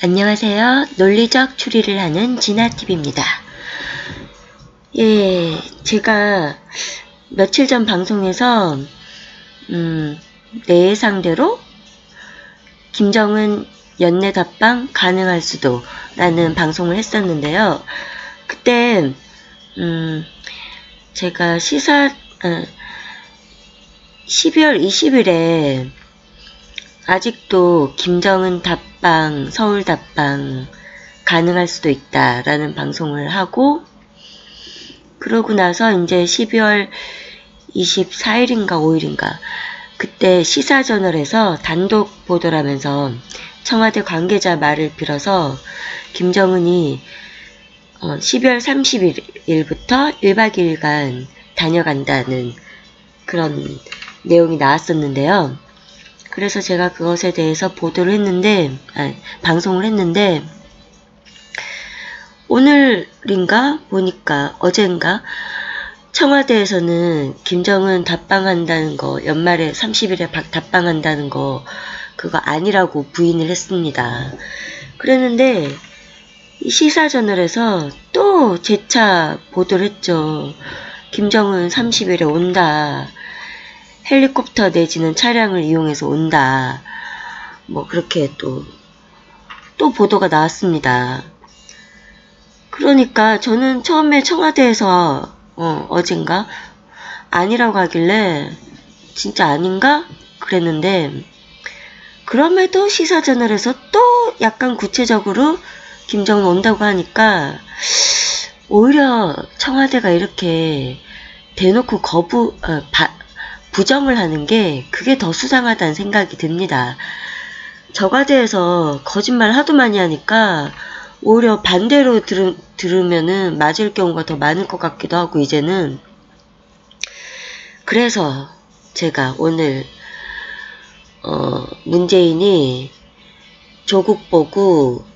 안녕하세요. 논리적 추리를 하는 진아TV입니다. 예, 제가 며칠 전 방송에서 내 예상대로 김정은 연내 답방 가능할 수도 라는 방송을 했었는데요. 그때 제가 12월 20일에 아직도 김정은 답방, 서울 답방 가능할 수도 있다라는 방송을 하고, 그러고 나서 이제 12월 24일인가 5일인가 그때 시사저널에서 단독 보도를 하면서 청와대 관계자 말을 빌어서 김정은이 12월 30일부터 1박 2일간 다녀간다는 그런 내용이 나왔었는데요. 그래서 제가 그것에 대해서 보도를 했는데, 방송을 했는데, 오늘인가 보니까 어젠가 청와대에서는 김정은 답방한다는 거, 연말에 30일에 답방한다는 거 그거 아니라고 부인을 했습니다. 그랬는데 이 시사저널에서 또 재차 보도를 했죠. 김정은 30일에 온다. 헬리콥터 내지는 차량을 이용해서 온다. 뭐 그렇게 또 보도가 나왔습니다. 그러니까 저는 처음에 청와대에서 어젠가 아니라고 하길래 진짜 아닌가? 그랬는데 그럼에도 시사저널에서 또 약간 구체적으로 김정은 온다고 하니까 오히려 청와대가 이렇게 대놓고 부정을 하는 게 그게 더 수상하다는 생각이 듭니다. 저과대에서 거짓말 하도 많이 하니까 오히려 반대로 들으면은 맞을 경우가 더 많을 것 같기도 하고 이제는. 그래서 제가 오늘 문재인이 조국 보고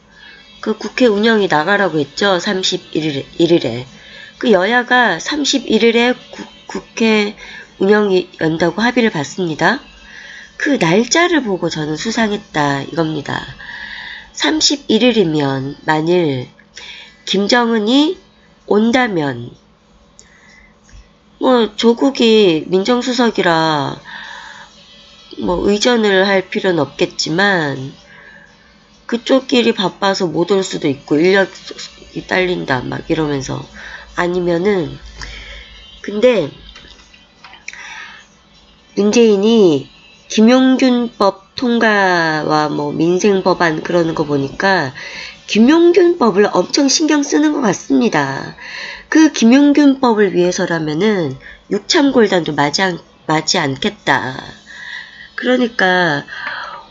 그 국회 운영이 나가라고 했죠. 31일에. 그 여야가 31일에 국회 운영이 연다고 합의를 봤습니다. 그 날짜를 보고 저는 수상했다 이겁니다. 31일이면 만일 김정은이 온다면 뭐 조국이 민정수석이라 뭐 의전을 할 필요는 없겠지만 그쪽끼리 바빠서 못 올 수도 있고 인력이 딸린다 막 이러면서 아니면은 근데 문재인이 김용균법 통과와 뭐 민생법안 그러는 거 보니까 김용균법을 엄청 신경 쓰는 것 같습니다. 그 김용균법을 위해서라면은 육참골단도 맞지 않겠다. 그러니까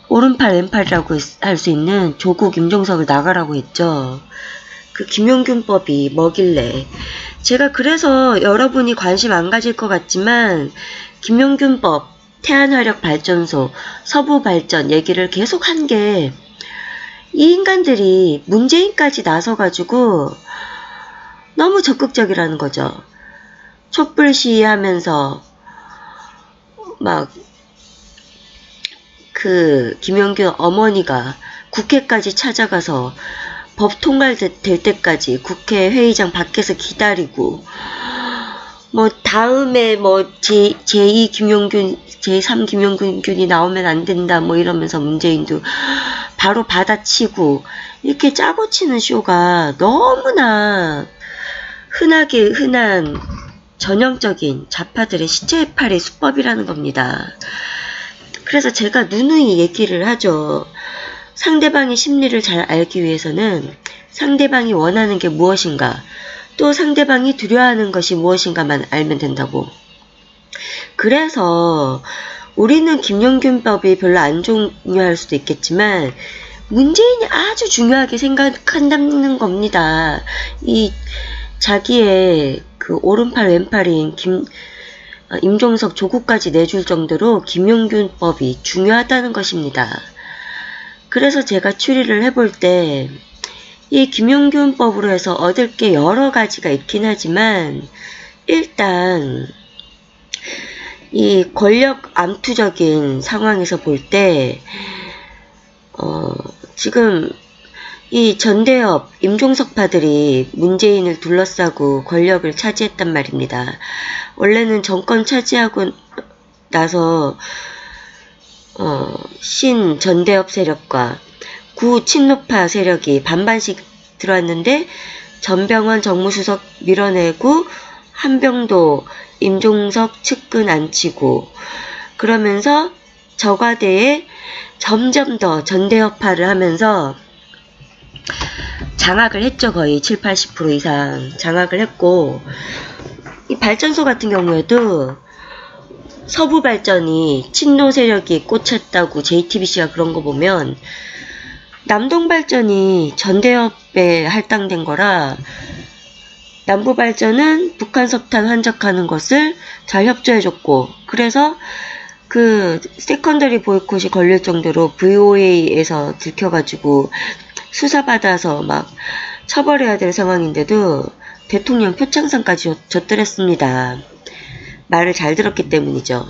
오른팔 왼팔이라고 할 수 있는 조국 임종석을 나가라고 했죠. 그 김용균법이 뭐길래. 제가 그래서 여러분이 관심 안 가질 것 같지만 김용균법, 태안화력발전소, 서부발전 얘기를 계속 한 게 이 인간들이 문재인까지 나서가지고 너무 적극적이라는 거죠. 촛불 시위하면서 막 그 김용균 어머니가 국회까지 찾아가서 법 통과될 때까지 국회 회의장 밖에서 기다리고 뭐 다음에 뭐 제2 김용균 제3 김용균이 나오면 안 된다 뭐 이러면서 문재인도 바로 받아치고 이렇게 짜고 치는 쇼가 너무나 흔한 전형적인 좌파들의 시체팔의 수법이라는 겁니다. 그래서 제가 누누이 얘기를 하죠. 상대방의 심리를 잘 알기 위해서는 상대방이 원하는 게 무엇인가, 또 상대방이 두려워하는 것이 무엇인가만 알면 된다고. 그래서 우리는 김용균법이 별로 안 중요할 수도 있겠지만 문재인이 아주 중요하게 생각한다는 겁니다. 이 자기의 그 오른팔 왼팔인 임종석 조국까지 내줄 정도로 김용균법이 중요하다는 것입니다. 그래서 제가 추리를 해볼 때 이 김용균법으로 해서 얻을 게 여러 가지가 있긴 하지만 일단 이 권력 암투적인 상황에서 볼 때 지금 이 전대협, 임종석파들이 문재인을 둘러싸고 권력을 차지했단 말입니다. 원래는 정권 차지하고 나서 신 전대협 세력과 구 친노파 세력이 반반씩 들어왔는데 전병헌 정무수석 밀어내고 한병도 임종석 측근 앉히고 그러면서 저과대에 점점 더 전대협파를 하면서 장악을 했죠. 거의 7, 80% 이상 장악을 했고, 이 발전소 같은 경우에도 서부 발전이 친노 세력이 꽂혔다고 JTBC가 그런 거 보면 남동 발전이 전대협에 할당된 거라 남부 발전은 북한 석탄 환적하는 것을 잘 협조해줬고, 그래서 그 세컨더리 보이콧이 걸릴 정도로 VOA에서 들켜가지고 수사받아서 막 처벌해야 될 상황인데도 대통령 표창장까지 줬더랬습니다. 말을 잘 들었기 때문이죠.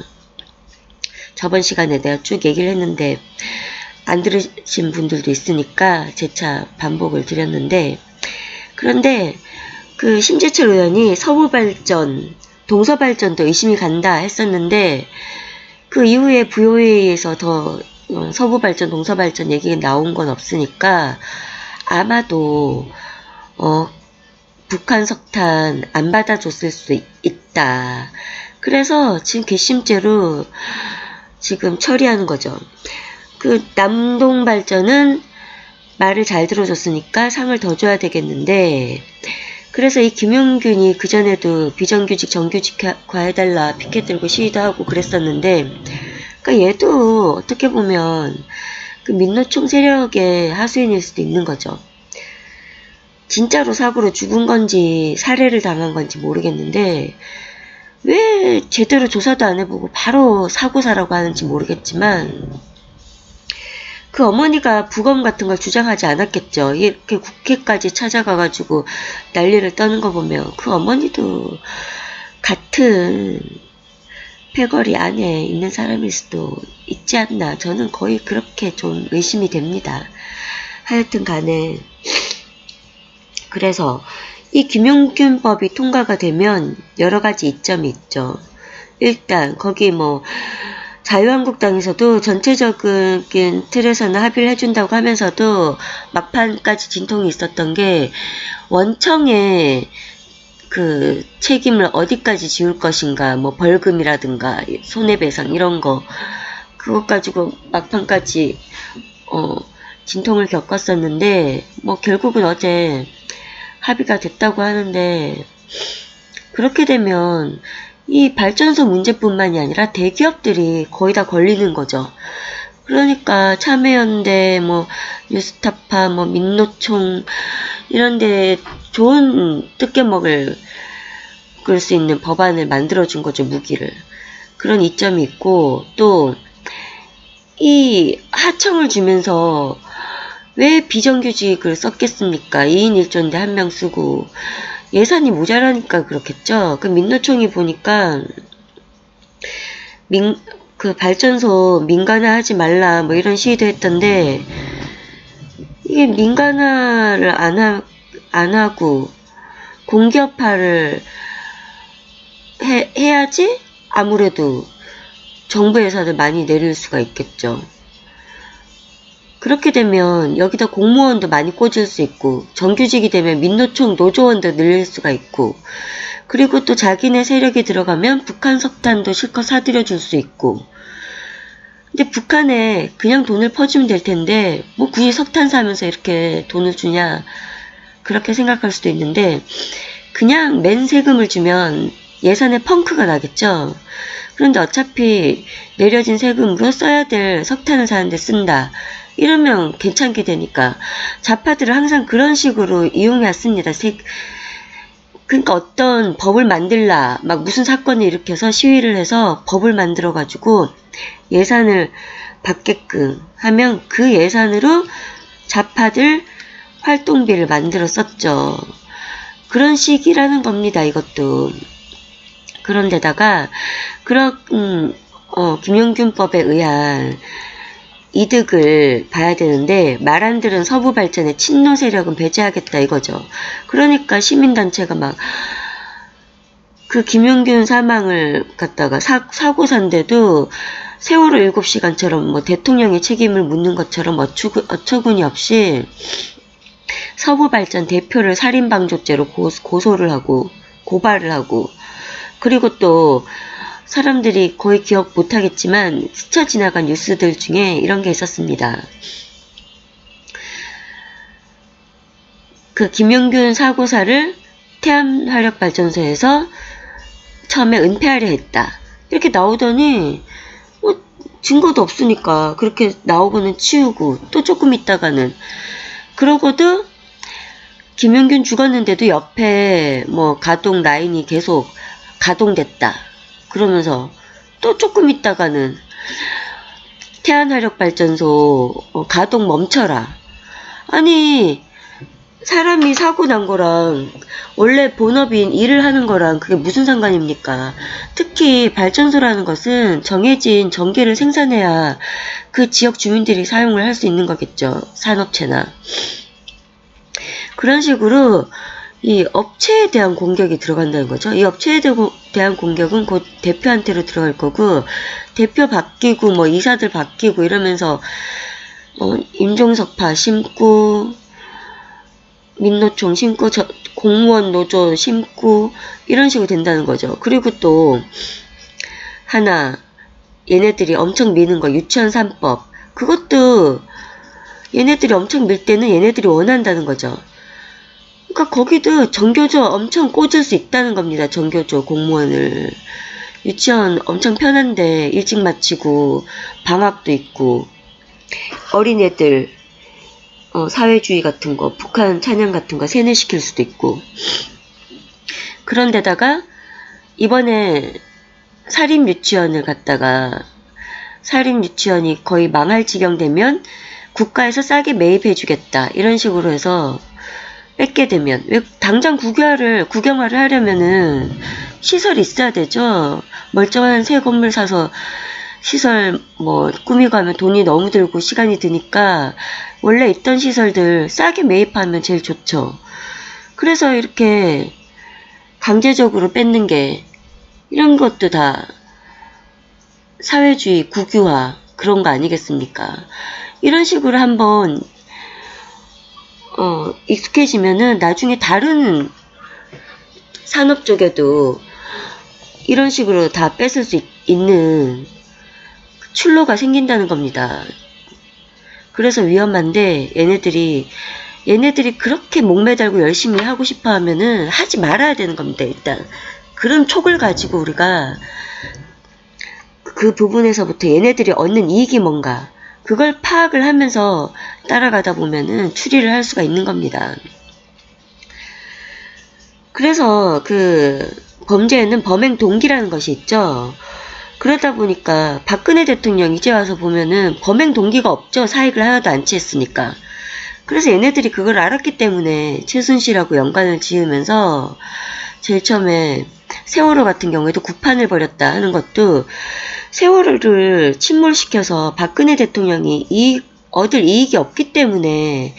저번 시간에 내가 쭉 얘기를 했는데 안 들으신 분들도 있으니까 재차 반복을 드렸는데, 그런데 그 심재철 의원이 서부발전, 동서발전도 의심이 간다 했었는데 그 이후에 VOA에서 더 서부발전, 동서발전 얘기가 나온 건 없으니까 아마도 북한 석탄 안 받아줬을 수 있다. 그래서 지금 괘씸죄로 지금 처리하는 거죠. 그 남동발전은 말을 잘 들어줬으니까 상을 더 줘야 되겠는데, 그래서 이 김용균이 그전에도 비정규직 정규직화해달라 피켓 들고 시위도 하고 그랬었는데, 그러니까 얘도 어떻게 보면 그 민노총 세력의 하수인일 수도 있는 거죠. 진짜로 사고로 죽은 건지 살해를 당한 건지 모르겠는데 왜 제대로 조사도 안 해보고 바로 사고사라고 하는지 모르겠지만, 그 어머니가 부검 같은 걸 주장하지 않았겠죠. 이렇게 국회까지 찾아가가지고 난리를 떠는 거 보면 그 어머니도 같은 패거리 안에 있는 사람일 수도 있지 않나. 저는 거의 그렇게 좀 의심이 됩니다. 하여튼 간에 그래서 이 김용균법이 통과가 되면 여러 가지 이점이 있죠. 일단 거기 뭐 자유한국당에서도 전체적인 틀에서는 합의를 해준다고 하면서도 막판까지 진통이 있었던 게 원청의 그 책임을 어디까지 지울 것인가, 뭐 벌금이라든가 손해배상 이런 거, 그것 가지고 막판까지 진통을 겪었었는데 뭐 결국은 어제 합의가 됐다고 하는데, 그렇게 되면 이 발전소 문제뿐만이 아니라 대기업들이 거의 다 걸리는 거죠. 그러니까 참여연대, 뭐 뉴스타파, 뭐 민노총 이런데 좋은 뜯겨 먹을 수 있는 법안을 만들어준 거죠, 무기를. 그런 이점이 있고, 또 이 하청을 주면서 왜 비정규직을 썼겠습니까? 2인 1조인데 1명 쓰고 예산이 모자라니까 그렇겠죠. 그 민노총이 보니까 그 발전소 민간화하지 말라 뭐 이런 시위도 했던데, 이게 민간화를 안 하고 공기업화를 해야지 아무래도 정부 예산을 많이 내릴 수가 있겠죠. 그렇게 되면 여기다 공무원도 많이 꽂을 수 있고, 정규직이 되면 민노총 노조원도 늘릴 수가 있고, 그리고 또 자기네 세력이 들어가면 북한 석탄도 실컷 사들여 줄 수 있고. 근데 북한에 그냥 돈을 퍼주면 될 텐데 뭐 굳이 석탄 사면서 이렇게 돈을 주냐, 그렇게 생각할 수도 있는데, 그냥 맨 세금을 주면 예산에 펑크가 나겠죠. 그런데 어차피 내려진 세금으로 써야 될 석탄을 사는데 쓴다, 이러면 괜찮게 되니까 좌파들은 항상 그런 식으로 이용해왔습니다. 그러니까 어떤 법을 만들라, 막 무슨 사건을 일으켜서 시위를 해서 법을 만들어가지고 예산을 받게끔 하면 그 예산으로 좌파들 활동비를 만들어 썼죠. 그런 식이라는 겁니다, 이것도. 그런데다가 김용균법에 의한 이득을 봐야 되는데 말 안 들은 서부 발전에 친노 세력은 배제하겠다 이거죠. 그러니까 시민단체가 막 그 김용균 사망을 갖다가 사고 산데도 세월호 7시간처럼 뭐 대통령의 책임을 묻는 것처럼 어처구니 없이 서부 발전 대표를 살인방조죄로 고소를 하고 고발을 하고, 그리고 또 사람들이 거의 기억 못하겠지만 스쳐 지나간 뉴스들 중에 이런 게 있었습니다. 그 김용균 사고사를 태안화력발전소에서 처음에 은폐하려 했다 이렇게 나오더니 뭐 증거도 없으니까 그렇게 나오고는 치우고 또 조금 있다가는 그러고도 김용균 죽었는데도 옆에 뭐 가동 라인이 계속 가동됐다 그러면서 또 조금 있다가는 태안화력발전소 가동 멈춰라. 아니 사람이 사고 난 거랑 원래 본업인 일을 하는 거랑 그게 무슨 상관입니까? 특히 발전소라는 것은 정해진 전기를 생산해야 그 지역 주민들이 사용을 할 수 있는 거겠죠. 산업체나. 그런 식으로 이 업체에 대한 공격이 들어간다는 거죠. 이 업체에 대한 공격은 곧 대표한테로 들어갈 거고, 대표 바뀌고 뭐 이사들 바뀌고 이러면서 임종석파 심고 민노총 심고 공무원 노조 심고 이런 식으로 된다는 거죠. 그리고 또 하나 얘네들이 엄청 미는 거 유치원 3법, 그것도 얘네들이 엄청 밀 때는 얘네들이 원한다는 거죠. 그러니까 거기도 정교조 엄청 꽂을 수 있다는 겁니다. 정교조 공무원을. 유치원 엄청 편한데 일찍 마치고 방학도 있고 어린애들 사회주의 같은 거, 북한 찬양 같은 거 세뇌시킬 수도 있고. 그런데다가 이번에 사립유치원을 갖다가 사립유치원이 거의 망할 지경 되면 국가에서 싸게 매입해주겠다 이런 식으로 해서 뺏게 되면, 왜 당장 국영화를 하려면은 시설이 있어야 되죠. 멀쩡한 새 건물 사서 시설 뭐 꾸미고 하면 돈이 너무 들고 시간이 드니까 원래 있던 시설들 싸게 매입하면 제일 좋죠. 그래서 이렇게 강제적으로 뺏는 게, 이런 것도 다 사회주의 국유화 그런 거 아니겠습니까? 이런 식으로 한번 익숙해지면은 나중에 다른 산업 쪽에도 이런 식으로 다 뺏을 수 있는 출로가 생긴다는 겁니다. 그래서 위험한데 얘네들이 그렇게 목매달고 열심히 하고 싶어 하면은 하지 말아야 되는 겁니다. 일단 그런 촉을 가지고 우리가 그 부분에서부터 얘네들이 얻는 이익이 뭔가 그걸 파악을 하면서 따라가다 보면은 추리를 할 수가 있는 겁니다. 그래서 그 범죄에는 범행 동기라는 것이 있죠. 그러다 보니까 박근혜 대통령 이제 와서 보면은 범행 동기가 없죠. 사익을 하나도 안 취했으니까. 그래서 얘네들이 그걸 알았기 때문에 최순실하고 연관을 지으면서 제일 처음에 세월호 같은 경우에도 구판을 벌였다 하는 것도 세월호를 침몰시켜서 박근혜 대통령이 얻을 이익이 없기 때문에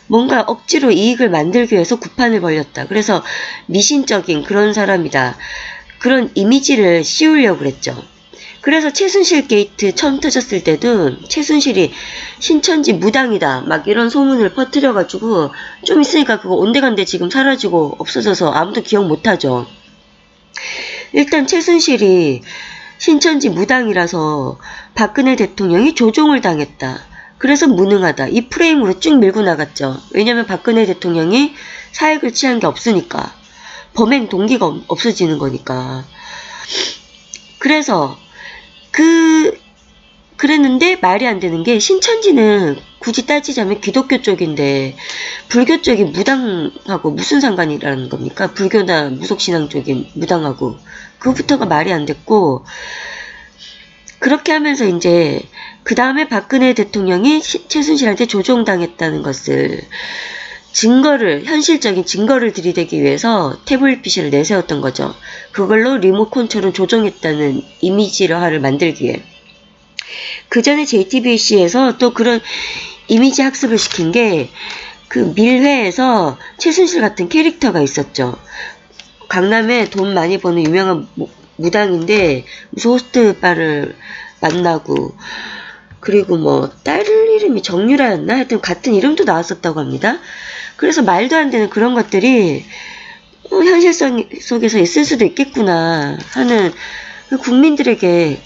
뭔가 억지로 이익을 만들기 위해서 구판을 벌였다. 그래서 미신적인 그런 사람이다. 그런 이미지를 씌우려고 그랬죠. 그래서 최순실 게이트 처음 터졌을 때도 최순실이 신천지 무당이다 막 이런 소문을 퍼뜨려가지고 좀 있으니까 그거 온데간데 지금 사라지고 없어져서 아무도 기억 못하죠. 일단 최순실이 신천지 무당이라서 박근혜 대통령이 조종을 당했다. 그래서 무능하다. 이 프레임으로 쭉 밀고 나갔죠. 왜냐면 박근혜 대통령이 사익을 취한 게 없으니까. 범행 동기가 없어지는 거니까. 그래서 그랬는데 말이 안 되는 게, 신천지는 굳이 따지자면 기독교 쪽인데 불교 쪽이 무당하고 무슨 상관이라는 겁니까? 불교나 무속신앙 쪽이 무당하고. 그것부터가 말이 안 됐고, 그렇게 하면서 이제 그 다음에 박근혜 대통령이 최순실한테 조종당했다는 것을 현실적인 증거를 들이대기 위해서 태블릿 PC를 내세웠던 거죠. 그걸로 리모컨처럼 조종했다는 이미지화를 만들기 위해. 그 전에 JTBC에서 또 그런 이미지 학습을 시킨 게 그 밀회에서 최순실 같은 캐릭터가 있었죠. 강남에 돈 많이 버는 유명한 무당인데 무슨 호스트바를 만나고, 그리고 뭐 딸 이름이 정유라였나? 하여튼 같은 이름도 나왔었다고 합니다. 그래서 말도 안 되는 그런 것들이 현실성 속에서 있을 수도 있겠구나 하는 국민들에게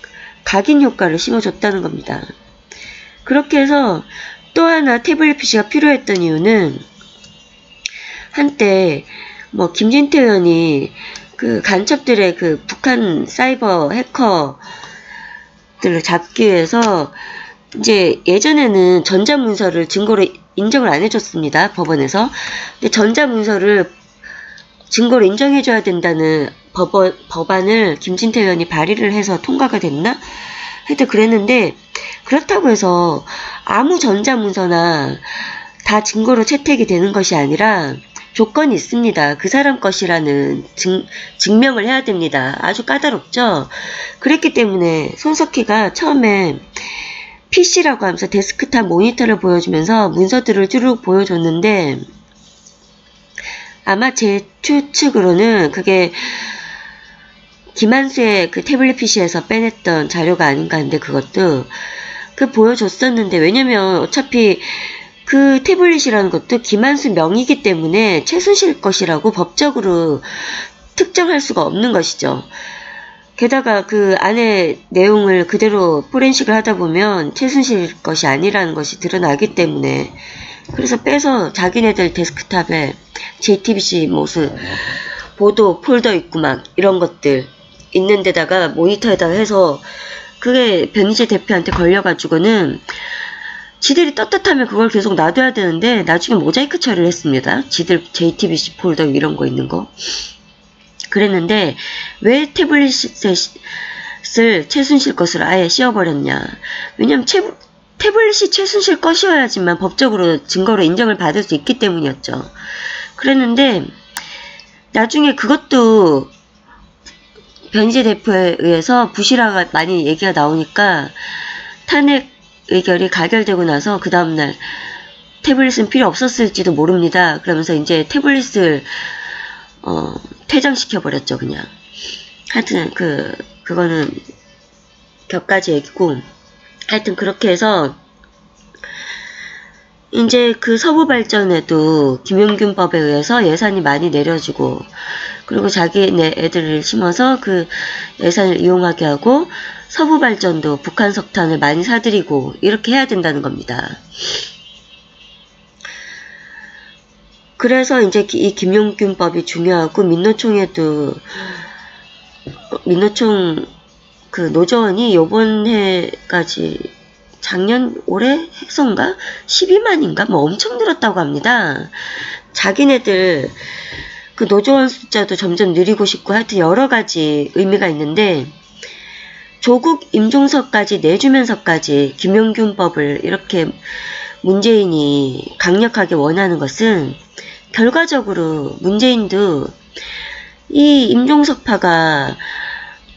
각인 효과를 심어줬다는 겁니다. 그렇게 해서 또 하나 태블릿 PC가 필요했던 이유는, 한때 뭐 김진태 의원이 그 간첩들의 그 북한 사이버 해커들을 잡기 위해서 이제 예전에는 전자문서를 증거로 인정을 안 해줬습니다. 법원에서. 근데 전자문서를 증거로 인정해줘야 된다는 법안을 김진태 의원이 발의를 해서 통과가 됐나? 하여튼 그랬는데, 그렇다고 해서 아무 전자문서나 다 증거로 채택이 되는 것이 아니라 조건이 있습니다. 그 사람 것이라는 증명을 해야 됩니다. 아주 까다롭죠? 그랬기 때문에 손석희가 처음에 PC라고 하면서 데스크탑 모니터를 보여주면서 문서들을 쭉 보여줬는데, 아마 제 추측으로는 그게 김한수의 그 태블릿 PC에서 빼냈던 자료가 아닌가 하는데, 그것도 그 보여줬었는데, 왜냐면 어차피 그 태블릿이라는 것도 김한수 명의이기 때문에 최순실 것이라고 법적으로 특정할 수가 없는 것이죠. 게다가 그 안에 내용을 그대로 포렌식을 하다 보면 최순실 것이 아니라는 것이 드러나기 때문에, 그래서 빼서 자기네들 데스크탑에 JTBC 무슨 보도 폴더 있고 막 이런 것들 있는 데다가 모니터에다가 해서, 그게 변희재 대표한테 걸려가지고는 지들이 떳떳하면 그걸 계속 놔둬야 되는데 나중에 모자이크 처리를 했습니다. 지들 JTBC 폴더 이런 거 있는 거. 그랬는데 왜 태블릿을 최순실 것으로 아예 씌워버렸냐. 왜냐면 태블릿이 최순실 것이어야지만 법적으로 증거로 인정을 받을 수 있기 때문이었죠. 그랬는데 나중에 그것도 변희재 대표에 의해서 부실화가 많이 얘기가 나오니까 탄핵 의결이 가결되고 나서 그 다음날 태블릿은 필요 없었을지도 모릅니다. 그러면서 이제 태블릿을 퇴장시켜버렸죠, 그냥. 하여튼 그거는 격가지 얘기고, 하여튼 그렇게 해서 이제 그 서부발전에도 김용균법에 의해서 예산이 많이 내려지고, 그리고 자기네 애들을 심어서 그 예산을 이용하게 하고, 서부발전도 북한 석탄을 많이 사들이고 이렇게 해야 된다는 겁니다. 그래서 이제 이 김용균법이 중요하고, 민노총에도 민노총 그 노조원이 요번 해까지 올해 핵선가 12만인가 뭐 엄청 늘었다고 합니다. 자기네들 그 노조원 숫자도 점점 늘리고 싶고, 하여튼 여러 가지 의미가 있는데, 조국 임종석까지 내주면서까지 김용균법을 이렇게 문재인이 강력하게 원하는 것은, 결과적으로 문재인도 이 임종석파가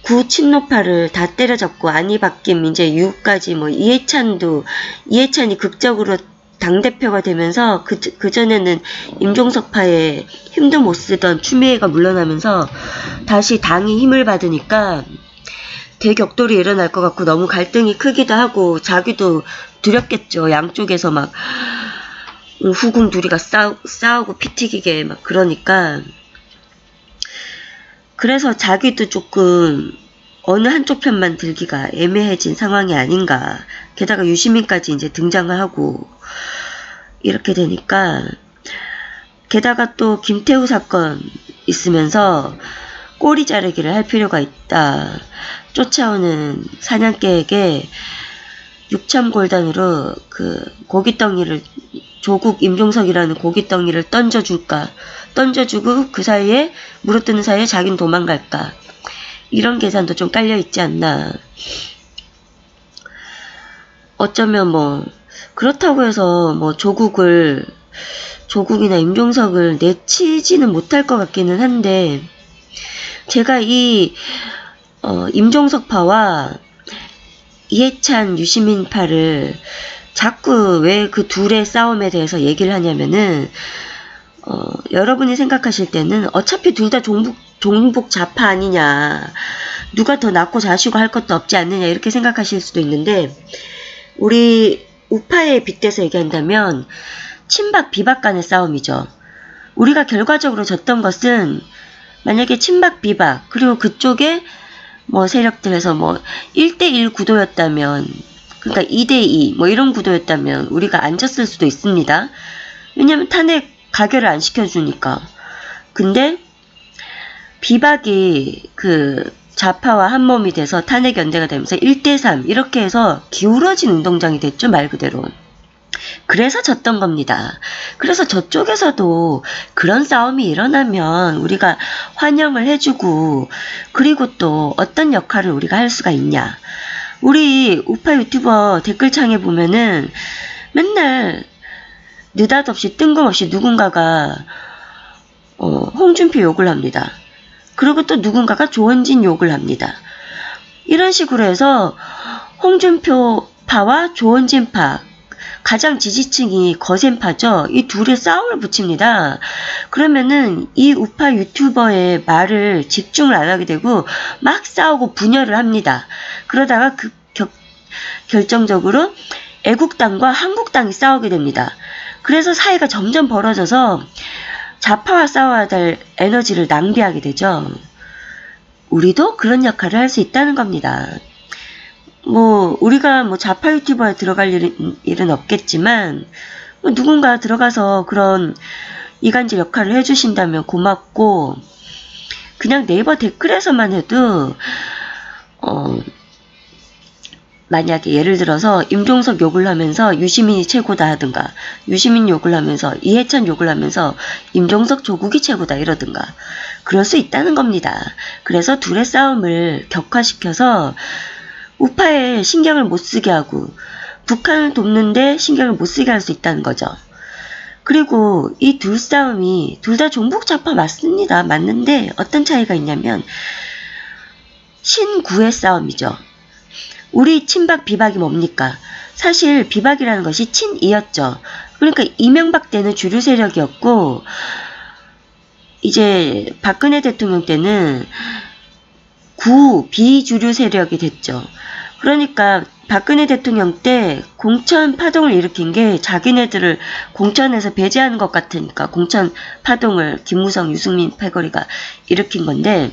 구친노파를 다 때려잡고 안희박김 이제 유까지 뭐 이해찬이 극적으로 당대표가 되면서 그전에는 임종석파에 힘도 못 쓰던 추미애가 물러나면서 다시 당이 힘을 받으니까 대격돌이 일어날 것 같고 너무 갈등이 크기도 하고 자기도 두렵겠죠. 양쪽에서 막 후궁 둘이가 싸우고 피 튀기게 막 그러니까, 그래서 자기도 조금 어느 한쪽 편만 들기가 애매해진 상황이 아닌가. 게다가 유시민까지 이제 등장을 하고 이렇게 되니까, 게다가 또 김태우 사건 있으면서 꼬리 자르기를 할 필요가 있다. 쫓아오는 사냥개에게 육참골단으로 그 고깃덩이를, 조국 임종석이라는 고깃덩이를 던져주고 그 사이에 물어뜯는 사이에 자기는 도망갈까. 이런 계산도 좀 깔려있지 않나. 어쩌면 뭐 그렇다고 해서 뭐 조국이나 임종석을 내치지는 못할 것 같기는 한데, 제가 이 임종석파와 이해찬, 유시민파를 자꾸 왜 그 둘의 싸움에 대해서 얘기를 하냐면은 여러분이 생각하실 때는 어차피 둘 다 종북 좌파 아니냐, 누가 더 낫고 자시고 할 것도 없지 않느냐 이렇게 생각하실 수도 있는데, 우리 우파에 빗대서 얘기한다면 친박 비박 간의 싸움이죠. 우리가 결과적으로 졌던 것은 만약에 친박 비박 그리고 그쪽에 뭐 세력들에서 뭐 1대1 구도였다면, 그러니까 2대2 뭐 이런 구도였다면 우리가 안 졌을 수도 있습니다. 왜냐면 탄핵 가결을 안 시켜주니까. 근데 비박이 그 좌파와 한몸이 돼서 탄핵 연대가 되면서 1대3 이렇게 해서 기울어진 운동장이 됐죠, 말 그대로. 그래서 졌던 겁니다. 그래서 저쪽에서도 그런 싸움이 일어나면 우리가 환영을 해주고, 그리고 또 어떤 역할을 우리가 할 수가 있냐. 우리 우파 유튜버 댓글창에 보면은 맨날 느닷없이 뜬금없이 누군가가 홍준표 욕을 합니다. 그리고 또 누군가가 조원진 욕을 합니다. 이런 식으로 해서 홍준표파와 조원진파, 가장 지지층이 거센파죠. 이 둘의 싸움을 붙입니다. 그러면은 이 우파 유튜버의 말을 집중을 안 하게 되고 막 싸우고 분열을 합니다. 그러다가 결정적으로 애국당과 한국당이 싸우게 됩니다. 그래서 사이가 점점 벌어져서 좌파와 싸워야 될 에너지를 낭비하게 되죠. 우리도 그런 역할을 할 수 있다는 겁니다. 뭐 우리가 뭐 좌파 유튜버에 들어갈 일은 없겠지만, 뭐 누군가 들어가서 그런 이간질 역할을 해주신다면 고맙고, 그냥 네이버 댓글에서만 해도 만약에 예를 들어서 임종석 욕을 하면서 유시민이 최고다 하든가, 유시민 욕을 하면서 이해찬 욕을 하면서 임종석 조국이 최고다 이러든가, 그럴 수 있다는 겁니다. 그래서 둘의 싸움을 격화시켜서 우파에 신경을 못 쓰게 하고 북한을 돕는데 신경을 못 쓰게 할 수 있다는 거죠. 그리고 이 둘 싸움이 둘 다 종북 좌파 맞습니다. 맞는데 어떤 차이가 있냐면 신구의 싸움이죠. 우리 친박 비박이 뭡니까? 사실 비박이라는 것이 친이였죠. 그러니까 이명박 때는 주류 세력이었고, 이제 박근혜 대통령 때는 비주류 세력이 됐죠. 그러니까 박근혜 대통령 때 공천 파동을 일으킨 게 자기네들을 공천에서 배제하는 것 같으니까 공천 파동을 김무성, 유승민 패거리가 일으킨 건데,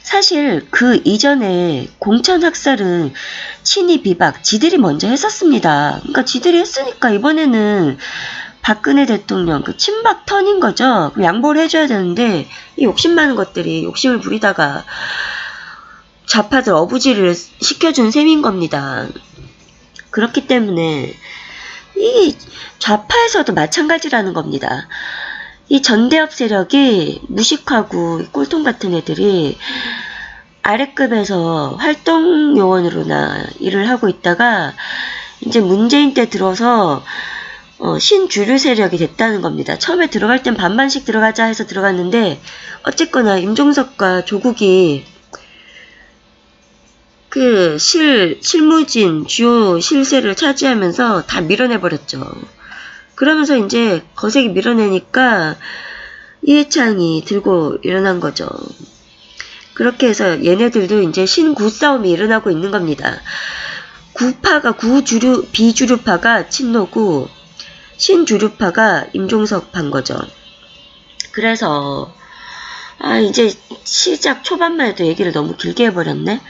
사실 그 이전에 공천 학살은 친이 비박 지들이 먼저 했었습니다. 그러니까 지들이 했으니까 이번에는 박근혜 대통령 그 친박 턴인 거죠. 양보를 해줘야 되는데 이 욕심 많은 것들이 욕심을 부리다가 좌파들 어부지를 시켜준 셈인 겁니다. 그렇기 때문에 이 좌파에서도 마찬가지라는 겁니다. 이 전대업 세력이 무식하고 꼴통 같은 애들이 아래급에서 활동 요원으로나 일을 하고 있다가 이제 문재인 때 들어서 신주류 세력이 됐다는 겁니다. 처음에 들어갈 땐 반반씩 들어가자 해서 들어갔는데 어쨌거나 임종석과 조국이 그 실무진 주요 실세를 차지하면서 다 밀어내버렸죠. 그러면서 이제 거세게 밀어내니까 이해창이 들고 일어난 거죠. 그렇게 해서 얘네들도 이제 신구 싸움이 일어나고 있는 겁니다. 비주류파가 친노고 신주류파가 임종석파인 거죠. 그래서 이제 시작 초반만 해도 얘기를 너무 길게 해버렸네.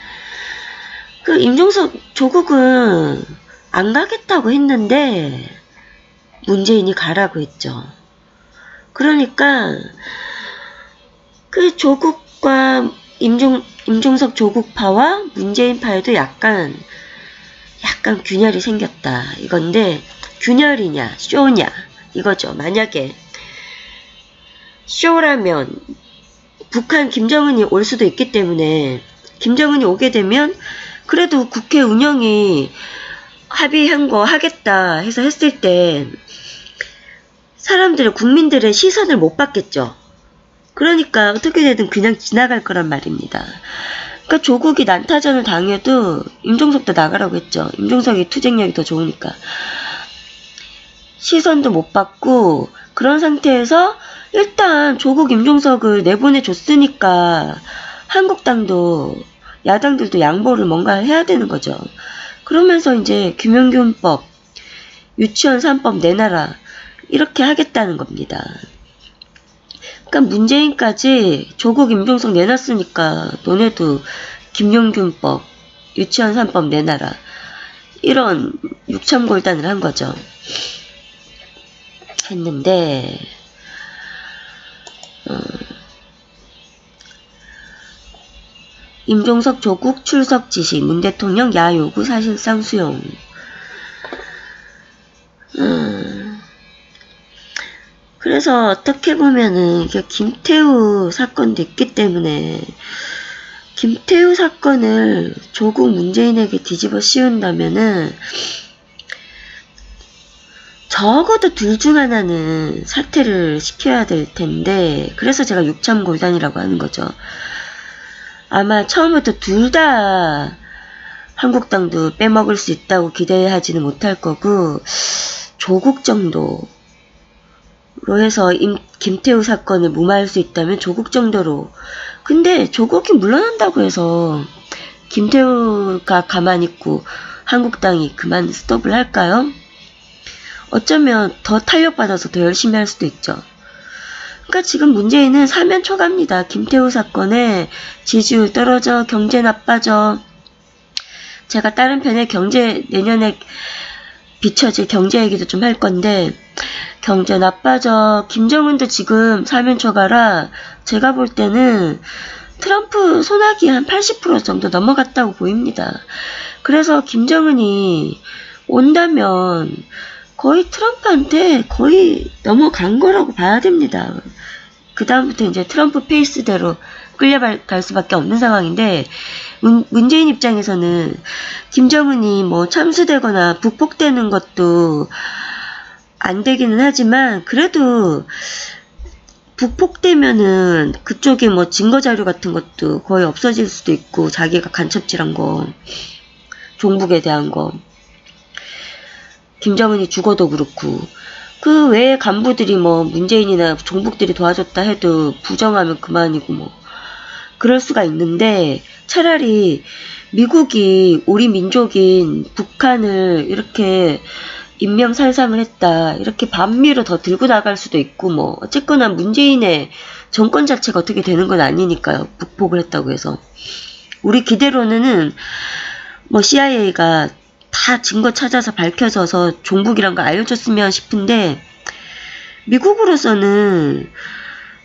그 임종석 조국은 안 가겠다고 했는데 문재인이 가라고 했죠. 그러니까 그 조국과 임종석 조국파와 문재인파에도 약간 균열이 생겼다 이건데, 균열이냐 쇼냐 이거죠. 만약에 쇼라면 북한 김정은이 올 수도 있기 때문에, 김정은이 오게 되면 그래도 국회 운영이 합의한 거 하겠다 해서 했을 때 사람들의 국민들의 시선을 못 받겠죠. 그러니까 어떻게 되든 그냥 지나갈 거란 말입니다. 그러니까 조국이 난타전을 당해도 임종석도 나가라고 했죠. 임종석이 투쟁력이 더 좋으니까. 시선도 못 받고 그런 상태에서 일단 조국 임종석을 내보내줬으니까 한국당도 야당들도 양보를 뭔가 해야 되는 거죠. 그러면서 이제 김용균법, 유치원 3법 내놔라 이렇게 하겠다는 겁니다. 그러니까 문재인까지 조국 임종석 내놨으니까 너네도 김용균법, 유치원 3법 내놔라 이런 육참골단을 한 거죠. 했는데 임종석 조국 출석 지시, 문 대통령 야 요구 사실상 수용. 그래서 어떻게 보면은 이게 김태우 사건도 있기 때문에 김태우 사건을 조국 문재인에게 뒤집어 씌운다면은 적어도 둘 중 하나는 사퇴를 시켜야 될 텐데, 그래서 제가 육참골단이라고 하는 거죠. 아마 처음부터 둘 다 한국당도 빼먹을 수 있다고 기대하지는 못할 거고, 조국 정도로 해서 김태우 사건을 무마할 수 있다면 조국 정도로. 근데 조국이 물러난다고 해서 김태우가 가만히 있고 한국당이 그만 스톱을 할까요? 어쩌면 더 탄력받아서 더 열심히 할 수도 있죠. 그러니까 지금 문재인은 사면 초과입니다. 김태우 사건에 지지율 떨어져, 경제 나빠져. 제가 다른 편에 내년에 비춰질 경제 얘기도 좀 할 건데, 경제 나빠져. 김정은도 지금 사면 초과라 제가 볼 때는 트럼프 손아귀 한 80% 정도 넘어갔다고 보입니다. 그래서 김정은이 온다면 거의 트럼프한테 거의 넘어간 거라고 봐야 됩니다. 그 다음부터 이제 트럼프 페이스대로 끌려갈 수밖에 없는 상황인데, 문재인 입장에서는 김정은이 뭐 참수되거나 북폭되는 것도 안 되기는 하지만, 그래도 북폭되면은 그쪽에 뭐 증거자료 같은 것도 거의 없어질 수도 있고, 자기가 간첩질한 거, 종북에 대한 거, 김정은이 죽어도 그렇고, 그 외에 간부들이 뭐 문재인이나 종북들이 도와줬다 해도 부정하면 그만이고 뭐 그럴 수가 있는데, 차라리 미국이 우리 민족인 북한을 이렇게 인명살상을 했다 이렇게 반미로 더 들고 나갈 수도 있고, 뭐 어쨌거나 문재인의 정권 자체가 어떻게 되는 건 아니니까요. 북폭을 했다고 해서. 우리 기대로는 뭐 CIA가 다 증거 찾아서 밝혀져서 종북이란 거 알려줬으면 싶은데, 미국으로서는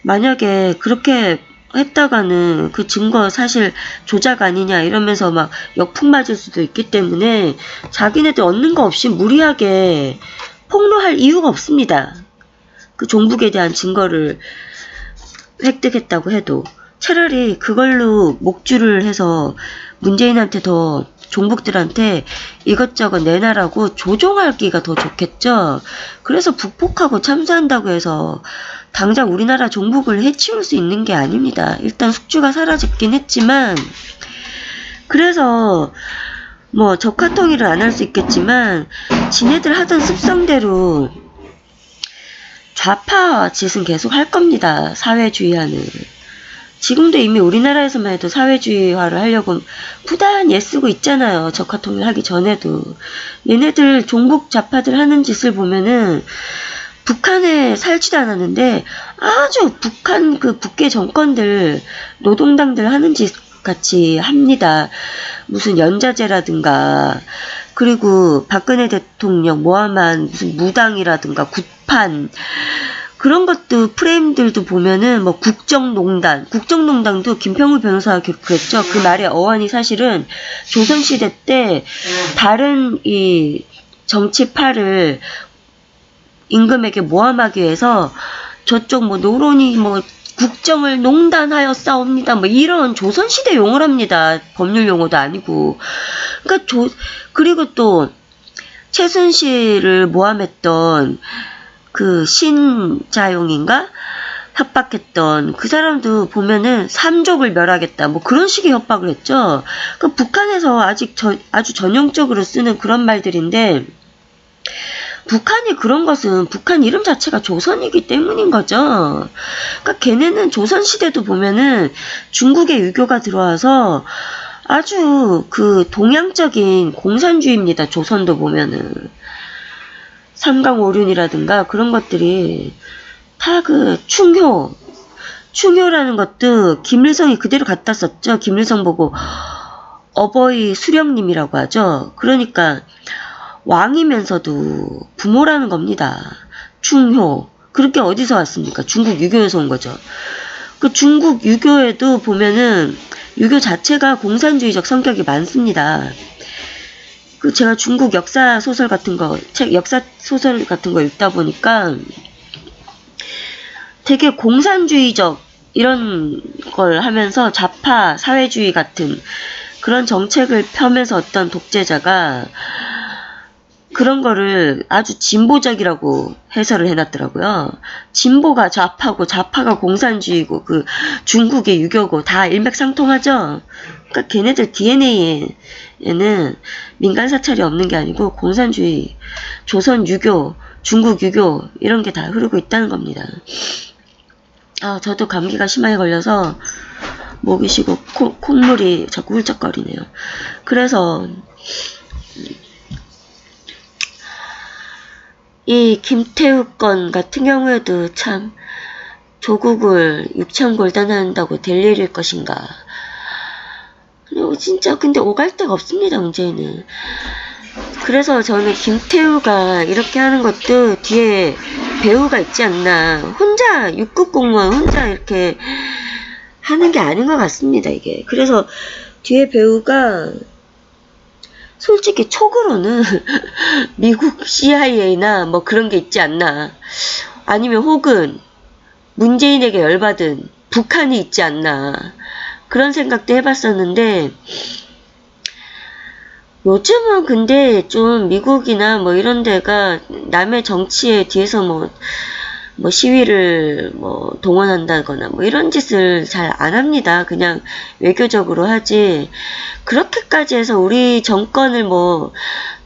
만약에 그렇게 했다가는 그 증거 사실 조작 아니냐 이러면서 막 역풍 맞을 수도 있기 때문에 자기네들 얻는 거 없이 무리하게 폭로할 이유가 없습니다. 그 종북에 대한 증거를 획득했다고 해도 차라리 그걸로 목줄을 해서 문재인한테 더 종북들한테 이것저것 내놔라고 조종하기가 더 좋겠죠. 그래서 북폭하고 참사한다고 해서 당장 우리나라 종북을 해치울 수 있는 게 아닙니다. 일단 숙주가 사라졌긴 했지만, 그래서 뭐 적화통일은 안 할 수 있겠지만 지네들 하던 습성대로 좌파 짓은 계속 할 겁니다. 사회주의화는. 지금도 이미 우리나라에서만 해도 사회주의화를 하려고 부단히 애쓰고 있잖아요. 적화통일 하기 전에도. 얘네들 종북 좌파들 하는 짓을 보면은 북한에 살지도 않았는데 아주 북한 그 북계 정권들 노동당들 하는 짓 같이 합니다. 무슨 연자제라든가, 그리고 박근혜 대통령 모함한 무슨 무당이라든가 굿판, 그런 것도 프레임들도 보면은 뭐 국정농단도 김평우 변호사가 그랬죠. 그 말의 어원이 사실은 조선시대 때 다른 이 정치파를 임금에게 모함하기 위해서 저쪽 뭐 노론이 뭐 국정을 농단하여 싸웁니다. 뭐 이런 조선시대 용어를 합니다. 법률 용어도 아니고. 그러니까 그리고 또 최순실을 모함했던 그 신자용인가? 협박했던 그 사람도 보면은 삼족을 멸하겠다 뭐 그런 식의 협박을 했죠. 그 북한에서 아주 전형적으로 쓰는 그런 말들인데 북한이 그런 것은 북한 이름 자체가 조선이기 때문인 거죠. 그러니까 걔네는 조선시대도 보면은 중국의 유교가 들어와서 아주 그 동양적인 공산주의입니다. 조선도 보면은 삼강오륜이라든가 그런 것들이 다 그 충효라는 것도 김일성이 그대로 갖다 썼죠. 김일성 보고 어버이 수령님이라고 하죠. 그러니까 왕이면서도 부모라는 겁니다. 충효. 그렇게 어디서 왔습니까? 중국 유교에서 온 거죠. 그 중국 유교에도 보면은 유교 자체가 공산주의적 성격이 많습니다. 그 제가 중국 역사 소설 같은 거, 역사 소설 같은 거 읽다 보니까 되게 공산주의적 이런 걸 하면서 좌파 사회주의 같은 그런 정책을 펴면서 어떤 독재자가 그런 거를 아주 진보적이라고 해설을 해놨더라고요. 진보가 좌파고 좌파가 공산주의고 그 중국의 유교고 다 일맥상통하죠. 그러니까 걔네들 DNA에는 민간 사찰이 없는 게 아니고 공산주의, 조선 유교, 중국 유교 이런 게 다 흐르고 있다는 겁니다. 저도 감기가 심하게 걸려서 목이 쉬고 콧물이 자꾸 훌쩍거리네요. 그래서 이 김태우 건 같은 경우에도 참 조국을 육천골단한다고 될 일일 것인가. 진짜 근데 오갈 데가 없습니다. 문제는. 그래서 저는 김태우가 이렇게 하는 것도 뒤에 배우가 있지 않나. 혼자 6급 공무원 혼자 이렇게 하는 게 아닌 것 같습니다. 이게. 그래서 뒤에 배우가 솔직히 촉으로는 미국 CIA나 뭐 그런 게 있지 않나. 아니면 혹은 문재인에게 열받은 북한이 있지 않나. 그런 생각도 해봤었는데 요즘은 근데 좀 미국이나 뭐 이런 데가 남의 정치에 뒤에서 뭐 시위를 뭐 동원한다거나 뭐 이런 짓을 잘 안 합니다. 그냥 외교적으로 하지. 그렇게까지 해서 우리 정권을 뭐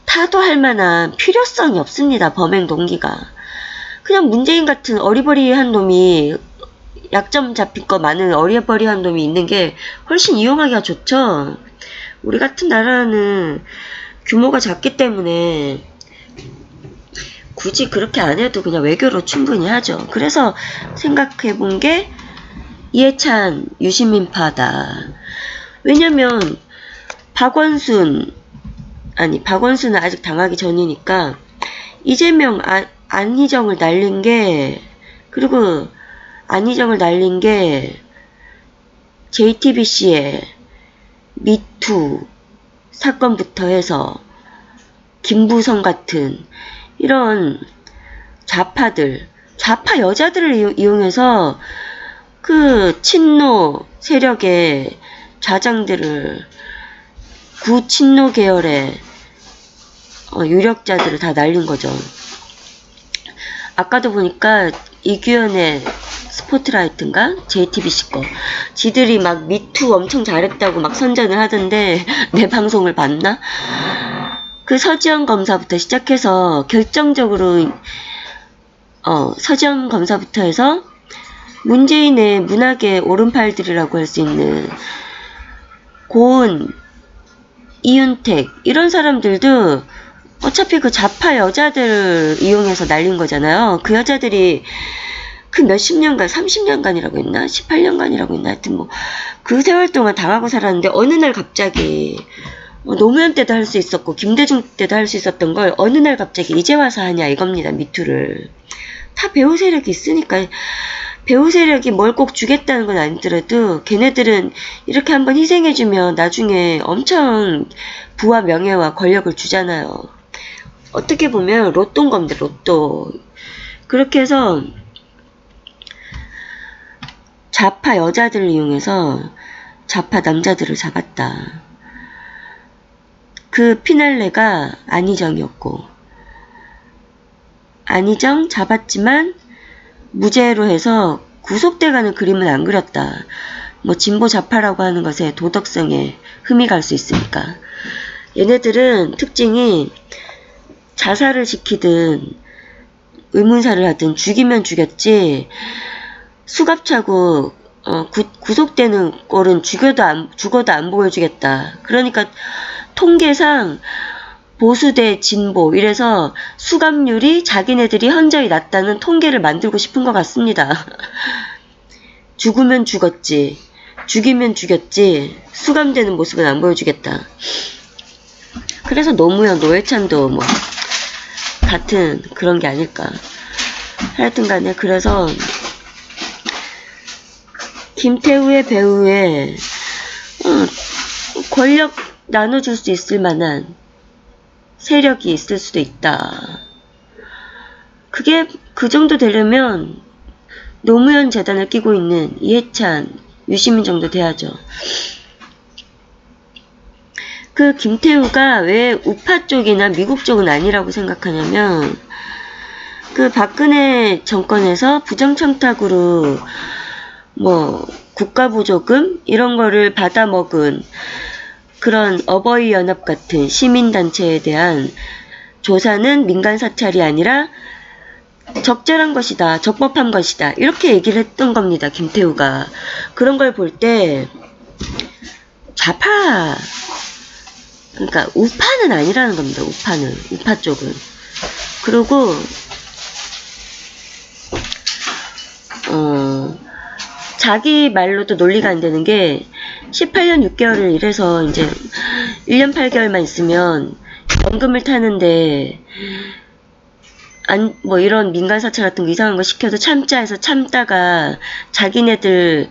타도할 만한 필요성이 없습니다. 범행 동기가. 그냥 문재인 같은 어리버리한 놈이 약점 잡힌 거 많은 어리버리한 놈이 있는 게 훨씬 이용하기가 좋죠. 우리 같은 나라는 규모가 작기 때문에 굳이 그렇게 안 해도 그냥 외교로 충분히 하죠. 그래서 생각해 본 게 이해찬 유시민파다. 왜냐면 박원순은 아직 당하기 전이니까 이재명 안희정을 날린 게 그리고 안희정을 날린 게 JTBC의 미투 사건부터 해서 김부성 같은 이런 좌파들, 좌파 여자들을 이용해서 그 친노 세력의 좌장들을 구친노 계열의 유력자들을 다 날린 거죠. 아까도 보니까 이규현의 스포트라이트인가? JTBC 거. 지들이 막 미투 엄청 잘했다고 막 선전을 하던데 내 방송을 봤나? 그 서지현 검사부터 시작해서 결정적으로 서지현 검사부터 해서 문재인의 문학의 오른팔들이라고 할 수 있는 고은, 이윤택 이런 사람들도 어차피 그 좌파 여자들 이용해서 날린 거잖아요. 그 여자들이 그 몇십 년간, 30년간이라고 했나? 18년간이라고 했나? 하여튼 뭐 그 세월 동안 당하고 살았는데 어느 날 갑자기 노무현 때도 할 수 있었고 김대중 때도 할 수 있었던 걸 어느 날 갑자기 이제 와서 하냐 이겁니다. 미투를. 다 배우 세력이 있으니까 배우 세력이 뭘 꼭 주겠다는 건 아니더라도 걔네들은 이렇게 한번 희생해주면 나중에 엄청 부와 명예와 권력을 주잖아요. 어떻게 보면 로또인 겁니다. 로또. 그렇게 해서 좌파 여자들을 이용해서 좌파 남자들을 잡았다. 그 피날레가 안희정이었고 안희정 잡았지만 무죄로 해서 구속돼가는 그림은 안 그렸다. 뭐 진보 좌파라고 하는 것에 도덕성에 흠이 갈 수 있으니까. 얘네들은 특징이 자살을 시키든 의문사를 하든 죽이면 죽였지 수갑차고 구속되는 꼴은 죽어도 안 보여주겠다. 그러니까 통계상 보수 대 진보 이래서 수감률이 자기네들이 현저히 낮다는 통계를 만들고 싶은 것 같습니다. 죽으면 죽었지, 죽이면 죽였지 수감되는 모습은 안 보여주겠다. 그래서 노무현, 노회찬도 뭐 같은 그런 게 아닐까. 하여튼간에 그래서 김태우의 배우에 권력 나눠줄 수 있을 만한 세력이 있을 수도 있다. 그게 그 정도 되려면 노무현 재단을 끼고 있는 이해찬, 유시민 정도 돼야죠. 그 김태우가 왜 우파 쪽이나 미국 쪽은 아니라고 생각하냐면 그 박근혜 정권에서 부정청탁으로 뭐 국가보조금 이런 거를 받아먹은 그런 어버이연합 같은 시민단체에 대한 조사는 민간사찰이 아니라 적절한 것이다, 적법한 것이다 이렇게 얘기를 했던 겁니다. 김태우가. 그런 걸 볼 때 좌파, 그러니까 우파는 아니라는 겁니다. 우파 쪽은. 그리고 자기 말로도 논리가 안 되는 게 18년 6개월을 일해서 이제 1년 8개월만 있으면 연금을 타는데 뭐 이런 민간사찰 같은 거 이상한 거 시켜도 참자 해서 참다가 자기네들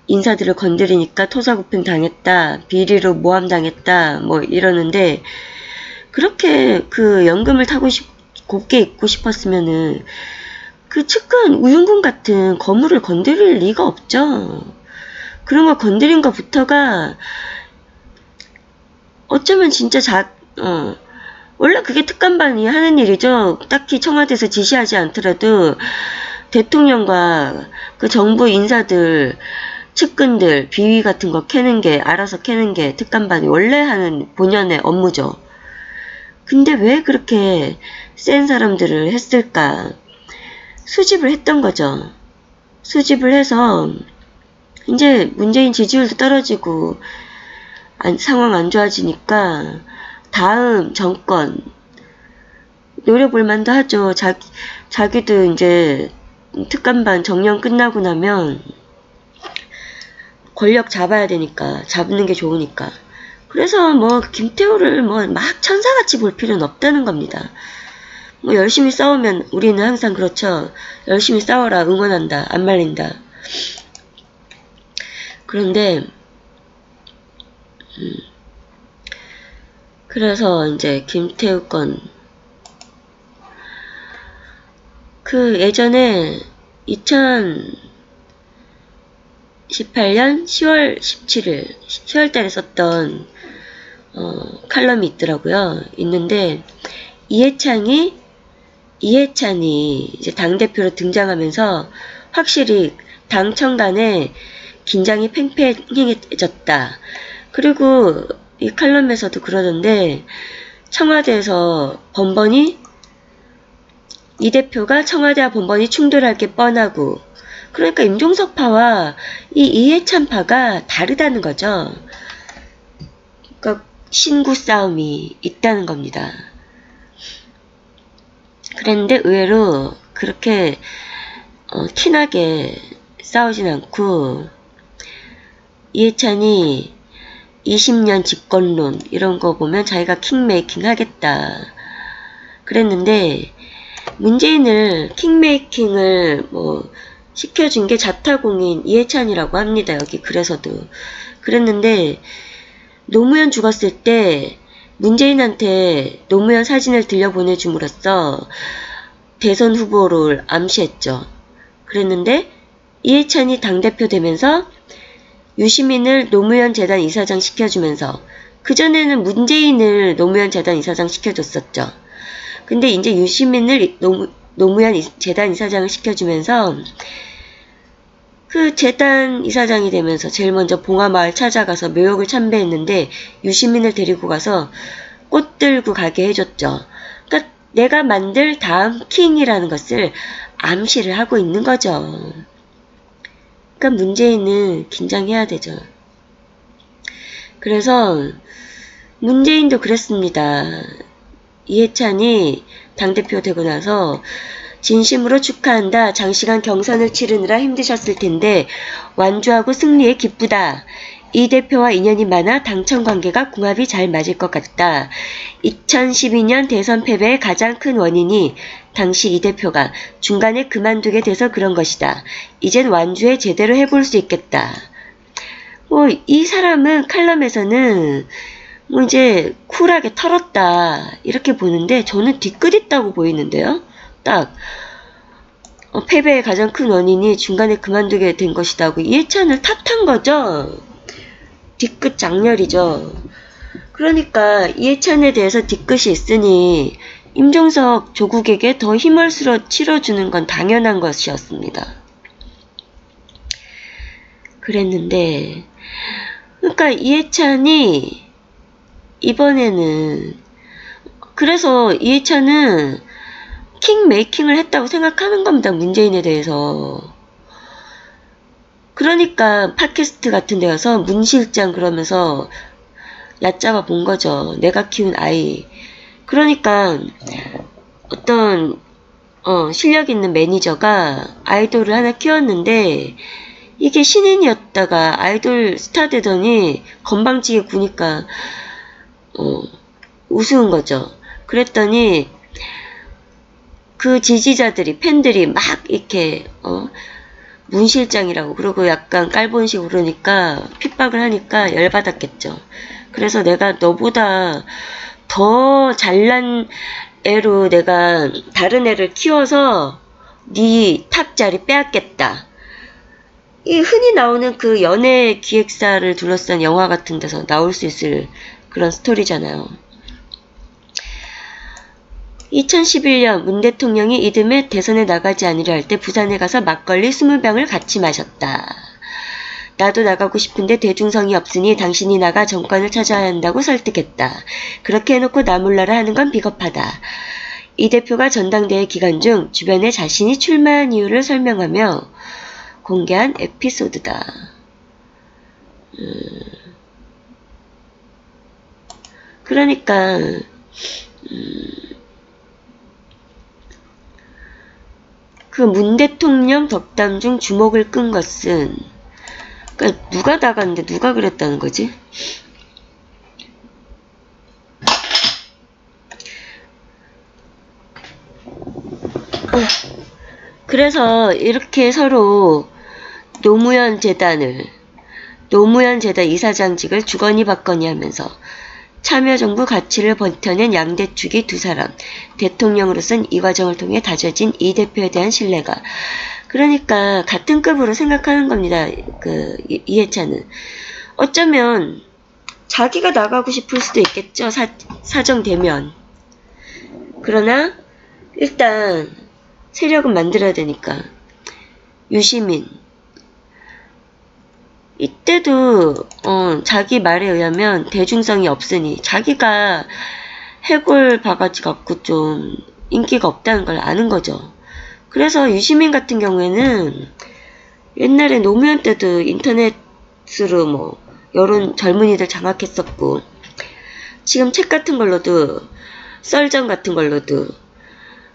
인사들을 건드리니까 토사구팽 당했다, 비리로 모함 당했다 뭐 이러는데 그렇게 그 연금을 타고 곱게 있고 싶었으면은 그 측근 우윤궁 같은 거물을 건드릴 리가 없죠. 그런 거 건드린 것부터가 어쩌면 진짜 원래 그게 특감반이 하는 일이죠. 딱히 청와대에서 지시하지 않더라도 대통령과 그 정부 인사들, 측근들, 비위 같은 거 캐는 게, 알아서 캐는 게 특감반이 원래 하는 본연의 업무죠. 근데 왜 그렇게 센 사람들을 했을까? 수집을 했던 거죠. 수집을 해서 이제 문재인 지지율도 떨어지고 상황 안 좋아지니까 다음 정권 노려볼 만도 하죠. 자기도 이제 특감반 정년 끝나고 나면 권력 잡아야 되니까, 잡는 게 좋으니까. 그래서 뭐 김태우를 뭐 막 천사같이 볼 필요는 없다는 겁니다. 뭐 열심히 싸우면 우리는 항상 그렇죠. 열심히 싸워라, 응원한다, 안 말린다. 그런데 그래서 이제 김태우 건 그 예전에 2018년 10월 17일 10월달에 썼던 칼럼이 있더라고요. 있는데 이해찬이 이제 당대표로 등장하면서 확실히 당청 간에 긴장이 팽팽해졌다. 그리고 이 칼럼에서도 그러던데 청와대에서 번번이 이 대표가 청와대와 번번이 충돌할 게 뻔하고 그러니까 임종석파와 이 이해찬파가 다르다는 거죠. 그러니까 신구 싸움이 있다는 겁니다. 그랬는데 의외로 그렇게 티나게 싸우진 않고 이해찬이 20년 집권론 이런 거 보면 자기가 킹메이킹 하겠다 그랬는데 문재인을 킹메이킹을 뭐 시켜준 게 자타공인 이해찬이라고 합니다. 여기 글에서도 그랬는데 노무현 죽었을 때 문재인한테 노무현 사진을 들려보내줌으로써 대선 후보를 암시했죠. 그랬는데 이해찬이 당대표 되면서 유시민을 노무현 재단 이사장 시켜주면서 그전에는 문재인을 노무현 재단 이사장 시켜줬었죠. 근데 이제 유시민을 노무현 재단 이사장을 시켜주면서 그 재단 이사장이 되면서 제일 먼저 봉화마을 찾아가서 묘역을 참배했는데 유시민을 데리고 가서 꽃 들고 가게 해줬죠. 그러니까 내가 만들 다음 킹이라는 것을 암시를 하고 있는 거죠. 그러니까 문재인은 긴장해야 되죠. 그래서 문재인도 그랬습니다. 이해찬이 당대표 되고 나서 진심으로 축하한다. 장시간 경선을 치르느라 힘드셨을 텐데 완주하고 승리에 기쁘다. 이 대표와 인연이 많아 당청 관계가 궁합이 잘 맞을 것 같다. 2012년 대선 패배의 가장 큰 원인이 당시 이 대표가 중간에 그만두게 돼서 그런 것이다. 이젠 완주에 제대로 해볼 수 있겠다. 이 사람은 칼럼에서는 이제 쿨하게 털었다 이렇게 보는데 저는 뒤끝 있다고 보이는데요. 딱 패배의 가장 큰 원인이 중간에 그만두게 된 것이다고 이해찬을 탓한 거죠. 뒤끝 장렬이죠. 그러니까 이해찬에 대해서 뒤끝이 있으니 임종석 조국에게 더 힘을 실어 치러주는 건 당연한 것이었습니다. 그랬는데 그러니까 이해찬이 이번에는 그래서 이해찬은 킹 메이킹을 했다고 생각하는 겁니다. 문재인에 대해서. 그러니까 팟캐스트 같은 데 가서 문 실장 그러면서 얕잡아 본 거죠. 내가 키운 아이. 그러니까 어떤 실력 있는 매니저가 아이돌을 하나 키웠는데 이게 신인이었다가 아이돌 스타 되더니 건방지게 구니까 우스운 거죠. 그랬더니 그 지지자들이 팬들이 막 이렇게 문 실장이라고 그러고 약간 깔본식 그러니까 핍박을 하니까 열받았겠죠. 그래서 내가 너보다 더 잘난 애로 내가 다른 애를 키워서 네 탑 자리 빼앗겠다. 이 흔히 나오는 그 연예 기획사를 둘러싼 영화 같은 데서 나올 수 있을 그런 스토리잖아요. 2011년 문 대통령이 이듬해 대선에 나가지 않으려 할 때 부산에 가서 막걸리 20병을 같이 마셨다. 나도 나가고 싶은데 대중성이 없으니 당신이 나가 정권을 찾아야 한다고 설득했다. 그렇게 해놓고 나 몰라라 하는 건 비겁하다. 이 대표가 전당대회 기간 중 주변에 자신이 출마한 이유를 설명하며 공개한 에피소드다. 그러니까 그 문 대통령 덕담 중 주목을 끈 것은 그러니까 누가 나갔는데 누가 그랬다는 거지? 그래서 이렇게 서로 노무현 재단 이사장직을 주거니 받거니 하면서 참여정부 가치를 버텨낸 양대축이 두 사람, 대통령으로선 이 과정을 통해 다져진 이 대표에 대한 신뢰가. 그러니까 같은 급으로 생각하는 겁니다. 그 이해찬은. 어쩌면 자기가 나가고 싶을 수도 있겠죠. 사정되면. 그러나 일단 세력은 만들어야 되니까. 유시민. 이때도 자기 말에 의하면 대중성이 없으니 자기가 해골 바가지 갖고 좀 인기가 없다는 걸 아는 거죠. 그래서 유시민 같은 경우에는 옛날에 노무현 때도 인터넷으로 뭐 여론 젊은이들 장악했었고 지금 책 같은 걸로도 썰전 같은 걸로도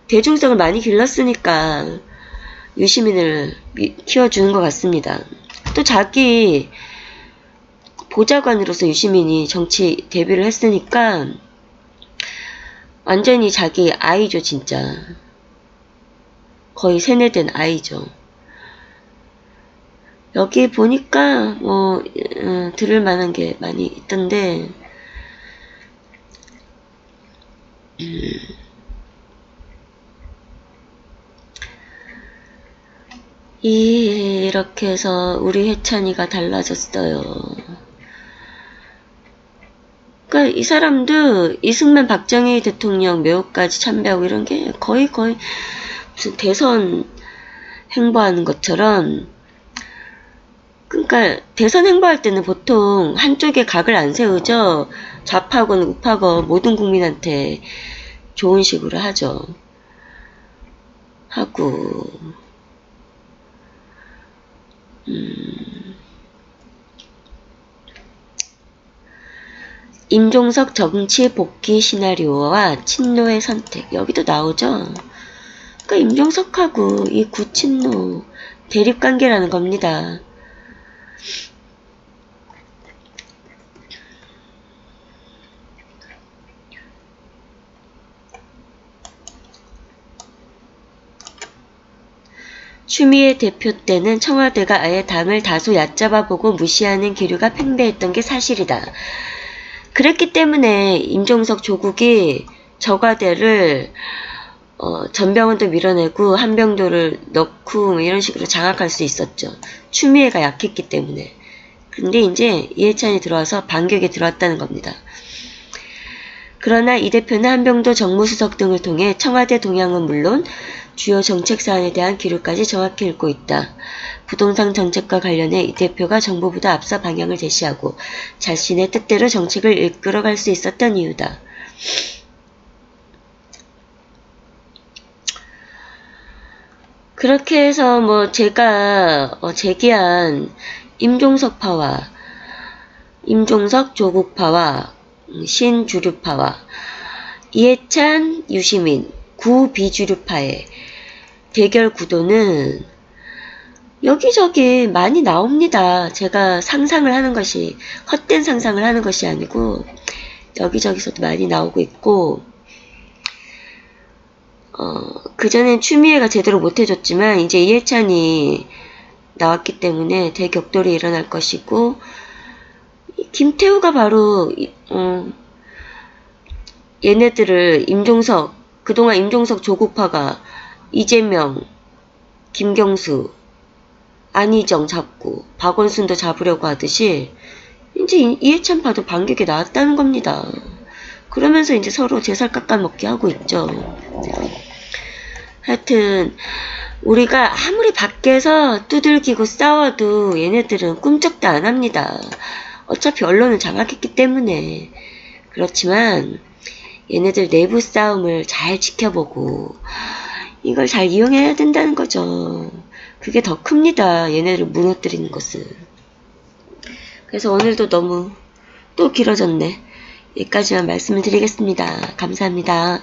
대중성을 많이 길렀으니까 유시민을 키워주는 것 같습니다. 또 자기 보좌관으로서 유시민이 정치 데뷔를 했으니까 완전히 자기 아이죠. 진짜 거의 세뇌된 아이죠. 여기 보니까 뭐 들을 만한 게 많이 있던데 이렇게 해서 우리 혜찬이가 달라졌어요. 그러니까 이 사람도 이승만 박정희 대통령 묘까지 참배하고 이런 게 거의 무슨 대선 행보하는 것처럼 그러니까 대선 행보할 때는 보통 한쪽에 각을 안 세우죠. 좌파건 우파건 모든 국민한테 좋은 식으로 하죠. 하고 임종석 정치 복귀 시나리오와 친노의 선택 여기도 나오죠. 그러니까 임종석하고 이 구친노 대립관계라는 겁니다. 추미애 대표 때는 청와대가 아예 당을 다소 얕잡아보고 무시하는 기류가 팽배했던 게 사실이다. 그랬기 때문에 임종석 조국이 저과대를 전병헌도 밀어내고 한병도를 넣고 뭐 이런 식으로 장악할 수 있었죠. 추미애가 약했기 때문에. 근데 이제 이해찬이 들어와서 반격에 들어왔다는 겁니다. 그러나 이 대표는 한병도 정무수석 등을 통해 청와대 동향은 물론 주요 정책 사안에 대한 기류까지 정확히 읽고 있다. 부동산 정책과 관련해 이 대표가 정부보다 앞서 방향을 제시하고 자신의 뜻대로 정책을 이끌어갈 수 있었던 이유다. 그렇게 해서 뭐 제가 제기한 임종석파와 임종석 조국파와 신주류파와 이해찬 유시민 구비주류파의 대결 구도는 여기저기 많이 나옵니다. 제가 상상을 하는 것이 헛된 상상을 하는 것이 아니고 여기저기서도 많이 나오고 있고 그전엔 추미애가 제대로 못해줬지만 이제 이해찬이 나왔기 때문에 대격돌이 일어날 것이고 김태우가 바로 얘네들을 그동안 임종석 조국파가 이재명, 김경수, 안희정 잡고 박원순도 잡으려고 하듯이 이제 이해찬파도 반격에 나왔다는 겁니다. 그러면서 이제 서로 제살 깎아먹기 하고 있죠. 하여튼 우리가 아무리 밖에서 두들기고 싸워도 얘네들은 꿈쩍도 안 합니다. 어차피 언론을 장악했기 때문에. 그렇지만 얘네들 내부 싸움을 잘 지켜보고 이걸 잘 이용해야 된다는 거죠. 그게 더 큽니다. 얘네를 무너뜨리는 것은. 그래서 오늘도 너무 또 길어졌네. 여기까지만 말씀을 드리겠습니다. 감사합니다.